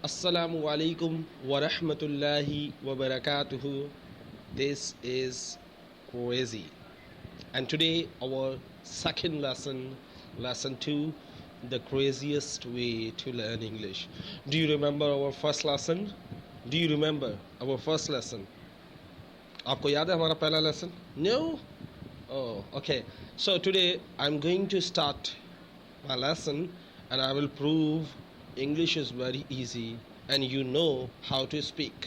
Assalamu alaikum wa rahmatullahi wa barakatuhu. This is crazy. And today, our second lesson, lesson 2, the craziest way to learn English. Do you remember our first lesson? Do you remember our first lesson? आपको याद है हमारा पहला lesson? No? Oh, okay. So today, I'm going to start my lesson and I will prove English is very easy and you know how to speak.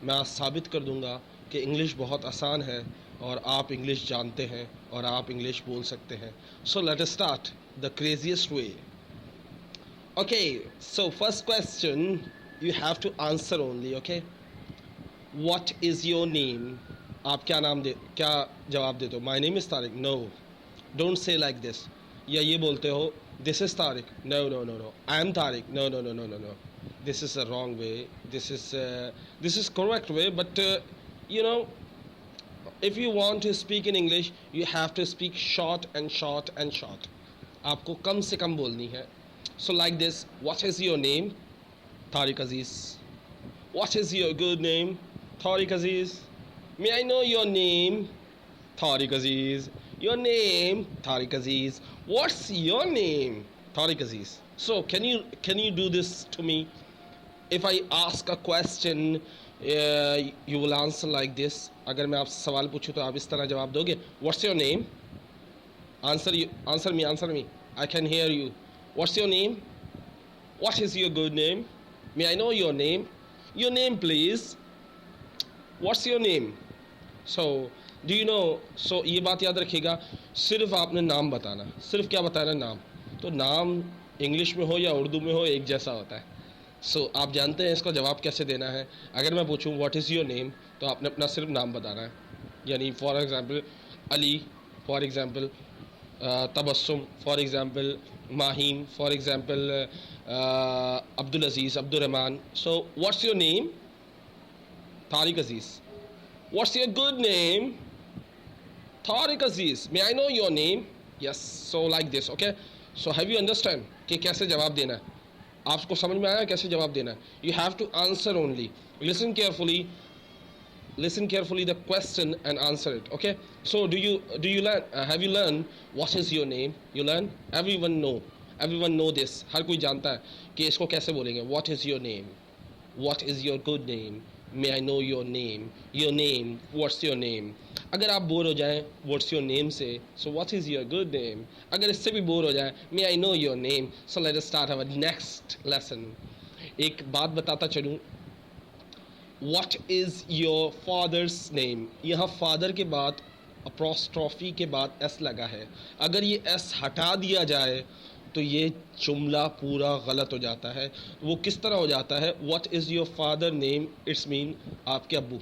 मैं आज साबित कर दूंगा कि इंग्लिश बहुत आसान है और आप इंग्लिश जानते हैं और आप इंग्लिश बोल सकते हैं. So let us start the craziest way. Okay, so first question you have to answer only, okay? What is your name? आप क्या जवाब देते हो? My name is Tariq. No, don't say like this. या ये बोलते हो this is Tariq. No. I am Tariq. No. This is a wrong way. This is correct way. But you know, if you want to speak in English, you have to speak short and short and short. आपको कम से कम बोलनी है. So like this. What is your name? Tariq Aziz. What is your good name? Tariq Aziz. May I know your name? Tariq Aziz. Your name? Tariq Aziz. What's your name? Tariq Aziz. So can you do this to me? If I ask a question, you will answer like this. अगर मैं आपसे सवाल पूछूं तो आप इस तरह जवाब दोगे. What's your name? Answer me. I can hear you. What's your name? What is your good name? May I know your name? Your name, please. What's your name? So do you know? So ये बात याद रखिएगा, सिर्फ आपने नाम बताना. सिर्फ क्या बताना? नाम. तो नाम इंग्लिश में हो या उर्दू में हो एक जैसा होता है. सो आप जानते हैं इसका जवाब कैसे देना है. अगर मैं पूछूं व्हाट इज़ योर नेम, तो आपने अपना सिर्फ नाम बताना है. यानी for example Ali, for example Tabassum, for example Maheen, for example Abdul Aziz, Abdul Rahman. So what's your name? Tariq Aziz. What's your good name? Tariq Aziz. May I know your name? Yes. So like this, okay? So have you understand कि कैसे जवाब देना है? आपको समझ में आया कैसे जवाब देना है? You have to answer only. Listen carefully the question and answer it, okay? So do you learn? Have you learned what is your name? You learn? Everyone know this. हर कोई जानता है कि इसको कैसे बोलेंगे. What is your name? What is your good name? May I know your name? Your name. What's your name? अगर आप bore हो जाएं what's your name से, so what is your good name? अगर इससे भी बोर हो जाएं may I know your name? So let us start our next lesson. एक बात बताता चलूं. What is your father's name? यहाँ father के बाद apostrophe के बाद s लगा है. अगर ये s हटा दिया जाए तो ये जुमला पूरा गलत हो जाता है. वो किस तरह हो जाता है? What is your father name? It's mean आपके अब्बू.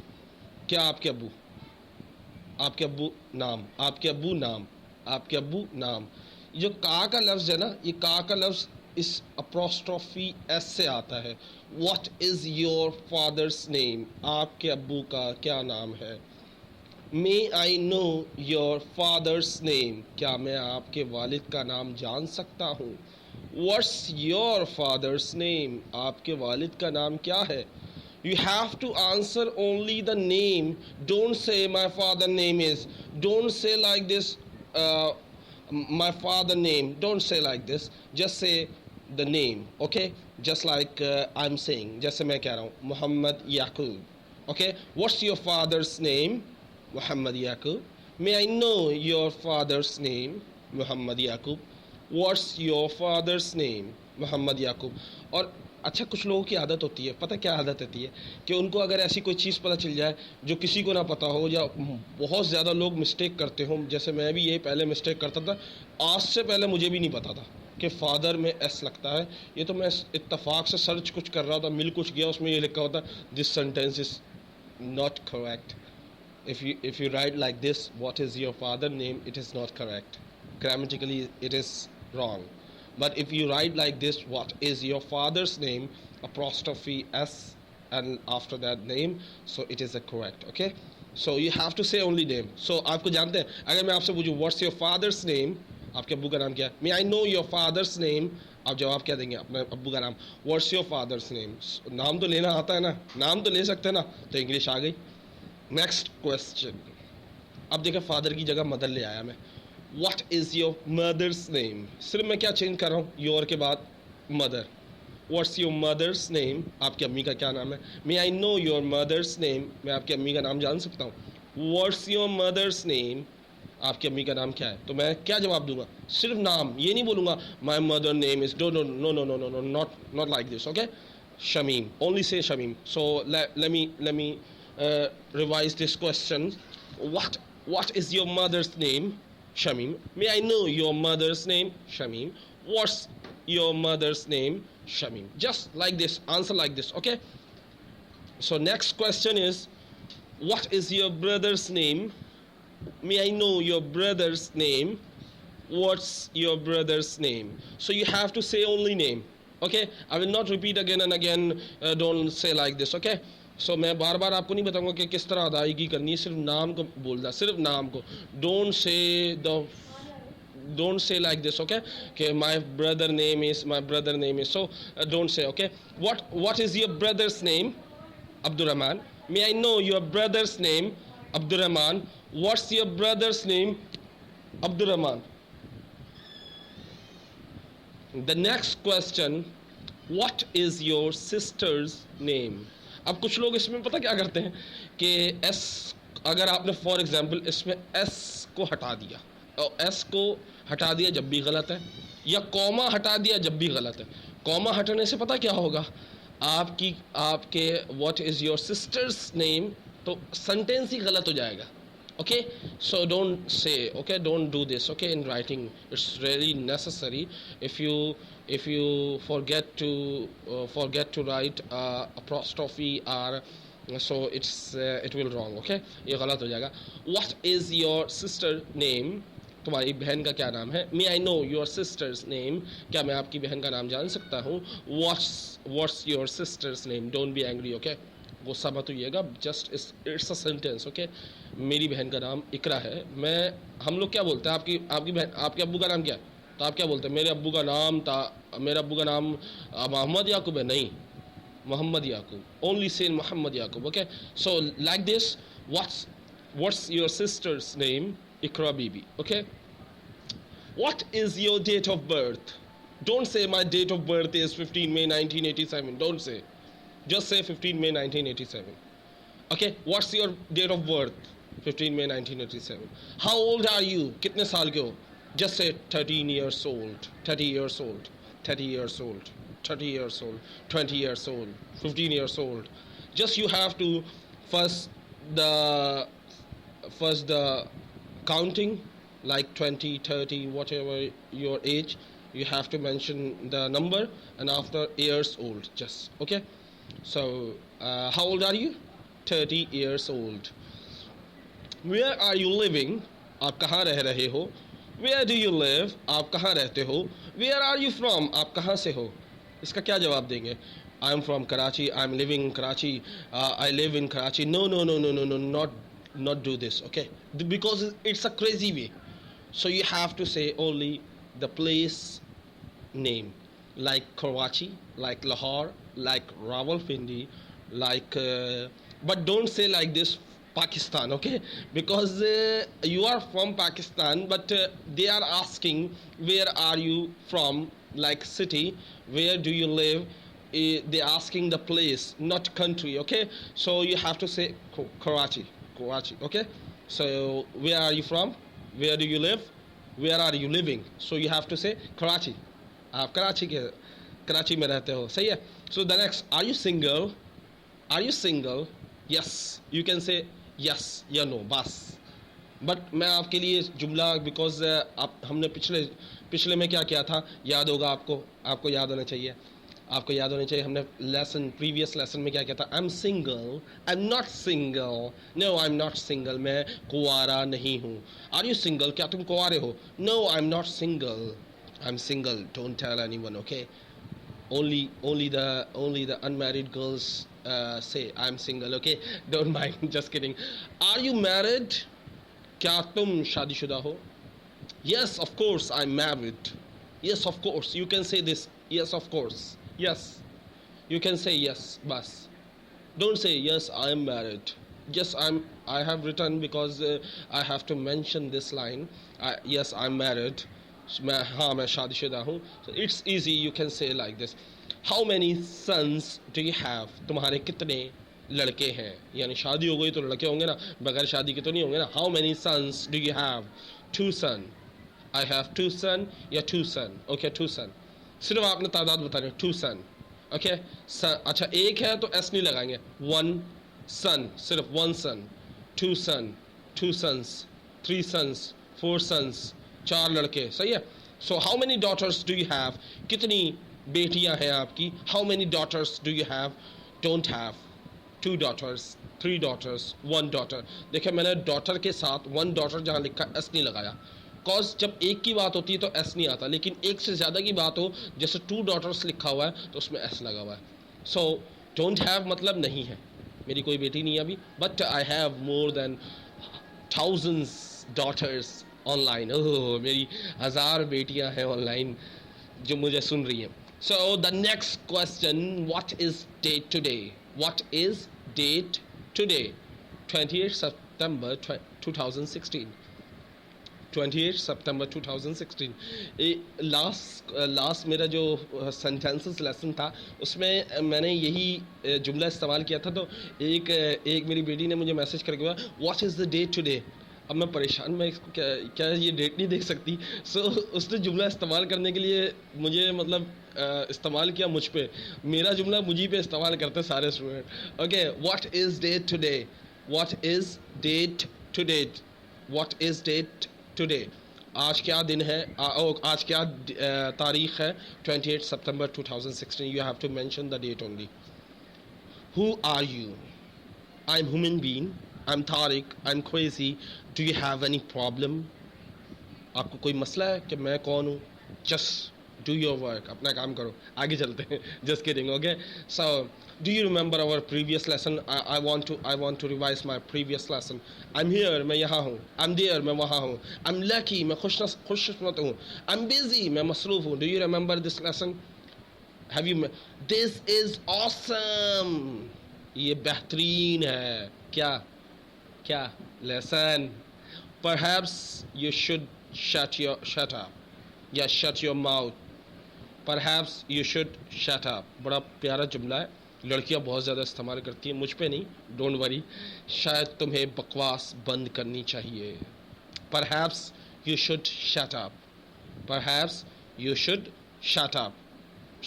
क्या आपके अब्बू? आपके अब्बू नाम. आपके अब्बू नाम. आपके अब्बू नाम. जो का लफ्ज़ है ना, ये का लफ्ज़ इस अपोस्ट्रोफी एस से आता है. What is your father's name? आपके अब्बू का क्या नाम है? May I know your father's name? क्या मैं आपके वालिद का नाम जान सकता हूँ? What's your father's name? आपके वालिद का नाम क्या है? You have to answer only the name. Don't say my father name is. Don't say like this. My father name. Don't say like this. Just say the name. Okay. Just like I'm saying. जैसे मैं कह रहा हूँ मोहम्मद याकूब. Okay. What's your father's name? Muhammad Yaqub. May I know your father's name? Muhammad Yaqub. What's your father's name? Muhammad Yaqub. और अच्छा, कुछ लोगों की आदत होती है, पता क्या आदत होती है कि उनको अगर ऐसी कोई चीज़ पता चल जाए जो किसी को ना पता हो, या बहुत ज़्यादा लोग मिस्टेक करते हों, जैसे मैं भी यही पहले मिस्टेक करता था. आज से पहले मुझे भी नहीं पता था कि फादर में एस लगता है. ये तो मैं इत्तफाक से सर्च कुछ कर रहा था, मिल कुछ गया, उसमें ये लिखा होता this sentence is not correct. If you write like this, what is your father name, it is not correct. Grammatically it is wrong. But if you write like this, what is your father's name, apostrophe s and after that name, so it is a correct. Okay, so you have to say only name. So आपको जानते हैं, अगर मैं आपसे पूछूं what's your father's name, आपके अब्बू का नाम क्या है? May I know your father's name, आप जवाब क्या देंगे अपने अब्बू का नाम? What's your father's name? नाम तो लेना आता है ना, नाम तो ले सकते हैं ना, तो इंग्लिश आ गई। नेक्स्ट क्वेश्चन, अब देखिए फादर की जगह मदर ले आया मैं। What is your mother's name? सिर्फ मैं क्या चेंज कर रहा हूँ, योर के बाद mother. What's your mother's name? आपकी अम्मी का क्या नाम है? May I know your mother's name, मैं आपकी अम्मी का नाम जान सकता हूँ? What's your mother's name? आपकी अम्मी का नाम क्या है? तो मैं क्या जवाब दूंगा? सिर्फ नाम, ये नहीं बोलूँगा my mother name is, no no no no no no no, not like this, okay? Shamim, only say Shamim. So let me revise this question. What is your mother's name? Shamim. May I know your mother's name? Shamim. What's your mother's name? Shamim. Just like this, answer like this, okay? So next question is, what is your brother's name? May I know your brother's name? What's your brother's name? So you have to say only name, okay? I will not repeat again and again, don't say like this, okay? So मैं बार बार आपको नहीं बताऊंगा कि किस तरह अदायगी करनी है, सिर्फ नाम को बोलना, सिर्फ नाम को। don't say like this, okay? Okay, my brother name is, so don't say, okay? What is your brother's name? Abdurrahman. May I know your brother's name? Abdurrahman. What's your brother's name? Abdurrahman. The next question, what is your sister's name? अब कुछ लोग इसमें पता क्या करते हैं कि S, अगर आपने फॉर एग्जांपल इसमें एस को हटा दिया, और एस को हटा दिया जब भी गलत है, या कॉमा हटा दिया जब भी गलत है। कॉमा हटाने से पता क्या होगा, आपके what is your sister's name, तो सेंटेंस ही गलत हो जाएगा, okay? So don't say, okay, don't do this, okay? In writing it's really necessary. If you forget to write apostrophe r, so it will wrong, okay? ये गलत हो जाएगा। What is your sister name? तुम्हारी बहन का क्या नाम है? May I know your sister's name? क्या मैं आपकी बहन का नाम जान सकता हूँ? What's your sister's name? Don't be angry, okay? गुस्सा मत होइएगा, just it's a sentence, okay? मेरी बहन का नाम इकरा है। हम लोग क्या बोलते हैं, आपकी बहन, आपके अब्बू का नाम क्या है? तो आप क्या बोलते हैं? मेरे अब्बू का नाम मोहम्मद याकूब है। नहीं, Mohammad Yakub, only say Mohammad Yakub, okay? So like this, what's your sister's name? Iqra Bibi, okay? What is your date of birth? Don't say my date of birth is 15 May 1987, don't say, just say 15 May 1987, okay? What's your date of birth? 15 May 1987. How old are you? कितने साल के हो? Just say 13 years old, 30 years old, 30 years old, 30 years old, 20 years old, 15 years old. Just you have to first the counting, like 20, 30, whatever your age, you have to mention the number, and after years old, just, okay? So how old are you? 30 years old. Where are you living? आप कहाँ रह रहे हो? Where do you live? आप कहाँ रहते हो? Where are you from? आप कहाँ से हो? इसका क्या जवाब देंगे? I am from Karachi. I am living in Karachi. I live in Karachi. No, not do this, okay? Because it's a crazy way. So you have to say only the place name, like Karachi, like Lahore, like Rawalpindi, like but don't say like this Pakistan, okay? Because you are from Pakistan, but they are asking where are you from, like city, where do you live? They asking the place, not country, okay? So you have to say Karachi, okay? So where are you from? Where do you live? Where are you living? So you have to say Karachi. आप कराची में रहते हो, सही है? So the next, are you single? Are you single? Yes, you can say yes या no, बस। But मैं आपके लिए जुमला, बिकॉज हमने पिछले में क्या किया था, याद होगा आपको याद होना चाहिए, हमने प्रीवियस लेसन में क्या किया था? I am single, I am not single, no I am not single, मैं कुंवारा नहीं हूँ। Are you single? क्या तुम कुंवारे हो? No I am not single, I am single, don't tell anyone, okay? Only the unmarried girls say I'm single, okay? Don't mind, just kidding. Are you married? क्या तुम शादीशुदा हो? Yes, of course, I'm married. Yes, of course. You can say this. Yes, of course. Yes. You can say yes, bas. Don't say yes, I'm married. Yes, I have written because I have to mention this line. Yes, I'm married. हाँ मैं शादीशुदा हूँ. So it's easy. You can say like this. How many sons do you have? तुम्हारे कितने लड़के हैं? यानी शादी हो गई तो लड़के होंगे ना, बगैर शादी के तो नहीं होंगे ना. How many sons do you have? Two son. I have two son या two son. Okay, two son. सिर्फ आपने तादाद बतानी है. Two son. ओके अच्छा एक है तो एस नहीं लगाएंगे. वन सन, सिर्फ one son. Two son, two sons, three sons, four sons, चार लड़के. सही है. So how many daughters do you have? कितनी बेटियां हैं आपकी? How many daughters do you have? Don't have. Two daughters, three daughters, one daughter. देखिए मैंने डॉटर के साथ वन डॉटर जहाँ लिखा एस नहीं लगाया. कॉज जब एक की बात होती है तो एस नहीं आता, लेकिन एक से ज़्यादा की बात हो, जैसे टू डॉटर्स लिखा हुआ है तो उसमें एस लगा हुआ है. सो डोंट हैव मतलब नहीं है, मेरी कोई बेटी नहीं है अभी. But I have more than thousands daughters online. Oh मेरी 1000 बेटियां हैं ऑनलाइन जो मुझे सुन रही हैं. So the next question, what is date today? What is date today? 28 सितंबर 2016. 28 सितंबर 2016. लास्ट मेरा जो सेंटेंसेस लेसन था उसमें मैंने यही जुमला इस्तेमाल किया था. तो एक मेरी बेटी ने मुझे मैसेज करके बोला what is the date today. अब मैं परेशान, मैं इसको क्या ये डेट नहीं देख सकती. सो उसने जुमला इस्तेमाल करने के लिए मुझे मतलब इस्तेमाल किया मुझ पे. मेरा जुमला मुझी पे इस्तेमाल करते सारे student. Okay, what is date today? What is date today? What is date today? आज क्या दिन है? आज क्या तारीख है? 28 सितंबर 2016. You have to mention the date only. Who are you? I am human being. I am Tariq. I am crazy. Do you have any problem? आपको कोई मसला है कि मैं कौन हूँ? Just do your work. अपना काम करो, आगे चलते हैं. Just kidding. Okay, so do you remember our previous lesson? I want to revise my previous lesson. I'm here, मैं यहाँ हूँ. I'm there, मैं वहाँ हूँ. I'm lucky, मैं खुशकिस्मत हूँ. I'm busy, मैं मसरूफ हूँ. Do you remember this lesson? Have you? This is awesome. ये बेहतरीन है. क्या lesson? Perhaps you should shut up. या shut your mouth. Perhaps you should shut up. बड़ा प्यारा जुमला है. लड़कियां बहुत ज़्यादा इस्तेमाल करती हैं, मुझ पे नहीं, डोंट वरी. शायद तुम्हें बकवास बंद करनी चाहिए. Perhaps you should shut up. Perhaps you should shut up.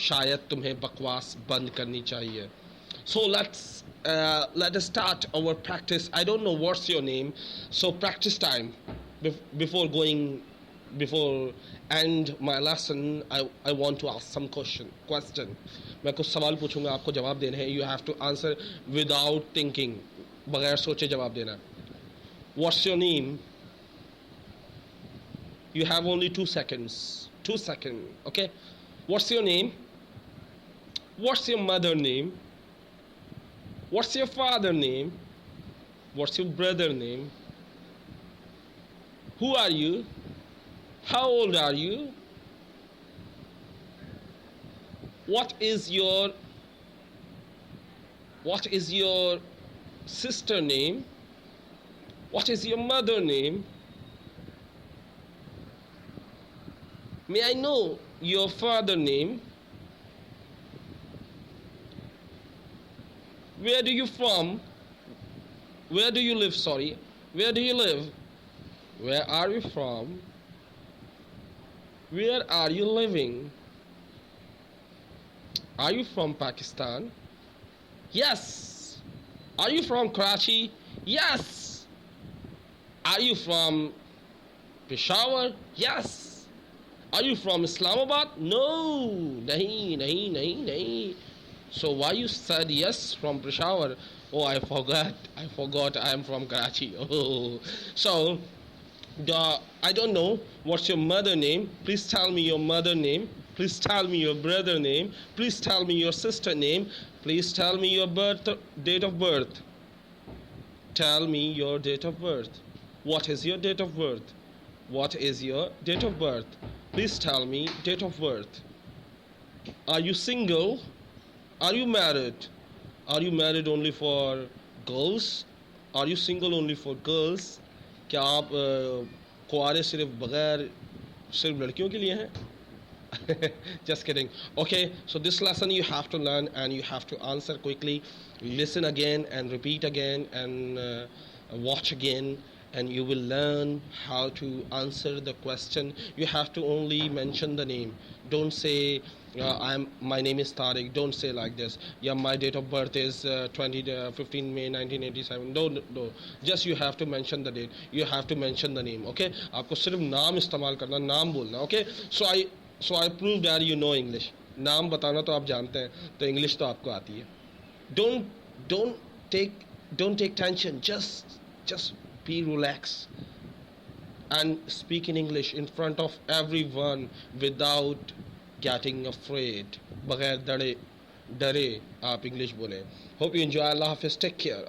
शायद तुम्हें बकवास बंद करनी चाहिए. So let us start our practice. I don't know what's your name, so practice time. Before end my lesson, I want to ask some question. मैं कुछ सवाल पूछूंगा, आपको जवाब देने हैं. You have to answer without thinking. बगैर सोचे जवाब देना. What's your name? You have only 2 seconds. 2 seconds. Okay. What's your name? What's your mother name? What's your father name? What's your brother name? Who are you? How old are you? What is your sister name? What is your mother name? May I know your father name? Where do you from? Where do you live? Sorry. Where do you live? Where are you from? Where are you living? Are you from Pakistan? Yes. Are you from Karachi? Yes. Are you from Peshawar? Yes. Are you from Islamabad? No. Nahi. So why you said yes from Peshawar? Oh, I forgot I am from Karachi. Oh. So I don't know what's your mother name. Please tell me your mother name. Please tell me your brother name. Please tell me your sister name. Please tell me your date of birth. Tell me your date of birth. What is your date of birth? What is your date of birth? Please tell me date of birth. Are you single? Are you married? Are you married only for girls? Are you single only for girls? क्या आप कुआरे सिर्फ बगैर सिर्फ लड़कियों के लिए हैं? Just kidding. Okay, so this lesson you have to learn and you have to answer quickly. Listen again and repeat again and watch again, and you will learn how to answer the question. You have to only mention the name. Don't say my name is Tariq. Don't say like this. Yeah, my date of birth is 15 May 1987. No. Just you have to mention the date. You have to mention the name. Okay? आपको सिर्फ नाम इस्तेमाल करना, नाम बोलना. Okay? So I prove that you know English. नाम बताना तो आप जानते हैं, तो English तो आपको आती है. Don't don't take don't take tension. Just be relaxed and speak in English in front of everyone without getting afraid. बगैर डरे आप English बोलें. Hope you enjoy. Allah Hafiz. Take care.